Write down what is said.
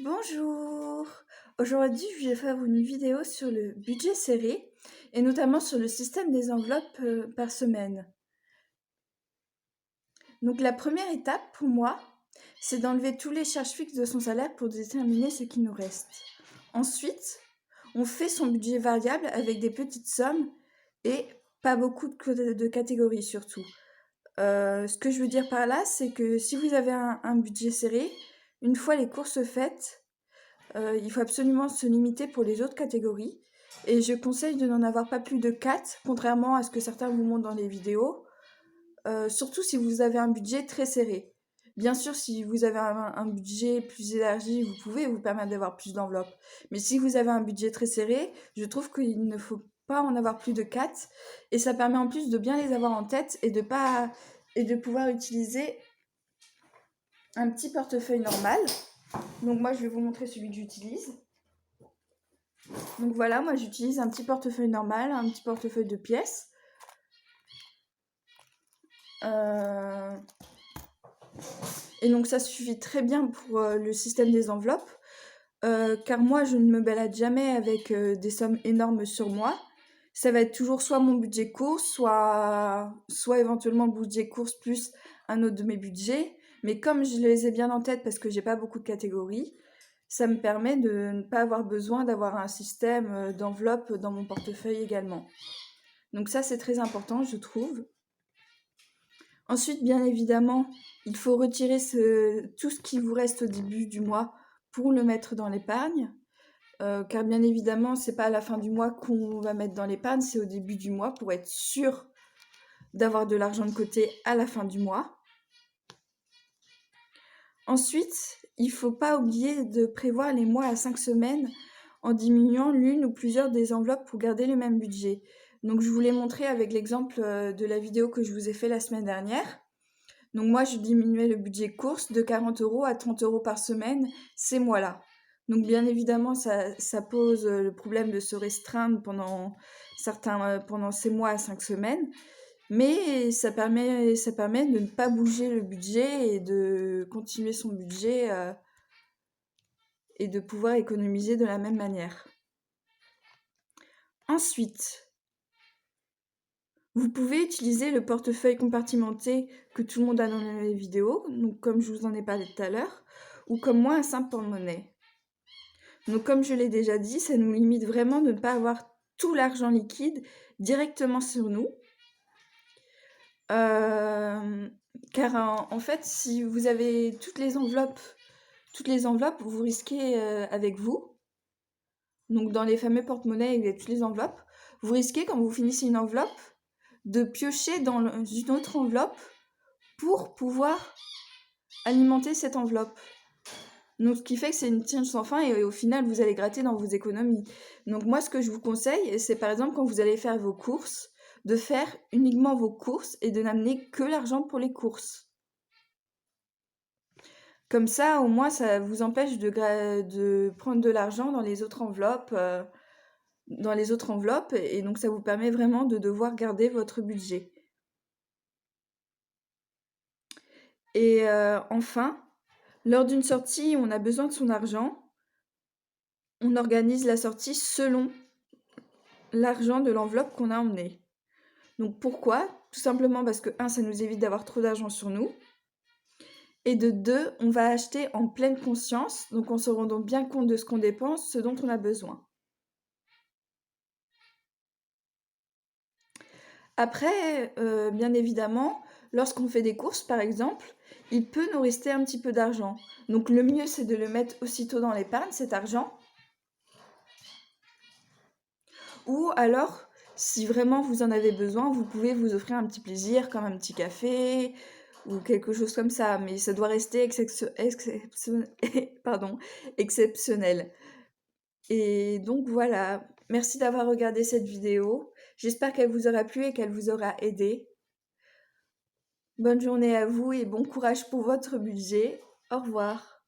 Bonjour! Aujourd'hui, je vais faire une vidéo sur le budget serré et notamment sur le système des enveloppes par semaine. Donc la première étape pour moi, c'est d'enlever tous les charges fixes de son salaire pour déterminer ce qui nous reste. Ensuite, on fait son budget variable avec des petites sommes et pas beaucoup de catégories surtout. Ce que je veux dire par là, c'est que si vous avez un budget serré, une fois les courses faites, il faut absolument se limiter pour les autres catégories. Et je conseille de n'en avoir pas plus de 4, contrairement à ce que certains vous montrent dans les vidéos. Surtout si vous avez un budget très serré. Bien sûr, si vous avez un budget plus élargi, vous pouvez vous permettre d'avoir plus d'enveloppes. Mais si vous avez un budget très serré, je trouve qu'il ne faut pas en avoir plus de 4. Et ça permet en plus de bien les avoir en tête et de pouvoir utiliser un petit portefeuille normal. Donc moi, je vais vous montrer celui que j'utilise. Donc voilà, moi j'utilise un petit portefeuille normal, un petit portefeuille de pièces. Et donc ça suffit très bien pour le système des enveloppes, car moi je ne me balade jamais avec des sommes énormes sur moi. Ça va être toujours soit mon budget course, soit éventuellement le budget course plus un autre de mes budgets. Mais comme je les ai bien en tête parce que j'ai pas beaucoup de catégories, ça me permet de ne pas avoir besoin d'avoir un système d'enveloppe dans mon portefeuille également. Donc ça, c'est très important, je trouve. Ensuite, bien évidemment, il faut retirer tout ce qui vous reste au début du mois pour le mettre dans l'épargne. Car bien évidemment, c'est pas à la fin du mois qu'on va mettre dans l'épargne, c'est au début du mois pour être sûr d'avoir de l'argent de côté à la fin du mois. Ensuite, il faut pas oublier de prévoir les mois à 5 semaines en diminuant l'une ou plusieurs des enveloppes pour garder le même budget. Donc je vous l'ai montré avec l'exemple de la vidéo que je vous ai fait la semaine dernière. Donc moi, je diminuais le budget course de 40 € à 30 € par semaine ces mois-là. Donc bien évidemment, ça pose le problème de se restreindre pendant ces mois à 5 semaines. Mais ça permet de ne pas bouger le budget et de continuer son budget et de pouvoir économiser de la même manière. Ensuite, vous pouvez utiliser le portefeuille compartimenté que tout le monde a dans les vidéos, donc comme je vous en ai parlé tout à l'heure, ou comme moi un simple porte-monnaie. Donc comme je l'ai déjà dit, ça nous limite vraiment de ne pas avoir tout l'argent liquide directement sur nous. Car en fait, si vous avez toutes les enveloppes, vous risquez avec vous. Donc dans les fameux porte-monnaies, il y a toutes les enveloppes. Vous risquez quand vous finissez une enveloppe de piocher dans une autre enveloppe pour pouvoir alimenter cette enveloppe. Donc ce qui fait que c'est une tirage sans fin et au final vous allez gratter dans vos économies. Donc moi ce que je vous conseille, c'est par exemple quand vous allez faire vos courses, de faire uniquement vos courses et de n'amener que l'argent pour les courses. Comme ça, au moins, ça vous empêche de prendre de l'argent dans les autres enveloppes, et donc ça vous permet vraiment de devoir garder votre budget. Et enfin, lors d'une sortie où on a besoin de son argent, on organise la sortie selon l'argent de l'enveloppe qu'on a emmenée. Donc pourquoi? Tout simplement parce que 1, ça nous évite d'avoir trop d'argent sur nous. Et de 2, on va acheter en pleine conscience, donc en se rendant bien compte de ce qu'on dépense, ce dont on a besoin. Après, bien évidemment, lorsqu'on fait des courses, par exemple, il peut nous rester un petit peu d'argent. Donc le mieux, c'est de le mettre aussitôt dans l'épargne, cet argent. Ou alors, si vraiment vous en avez besoin, vous pouvez vous offrir un petit plaisir, comme un petit café ou quelque chose comme ça. Mais ça doit rester exceptionnel. Et donc voilà, merci d'avoir regardé cette vidéo. J'espère qu'elle vous aura plu et qu'elle vous aura aidé. Bonne journée à vous et bon courage pour votre budget. Au revoir.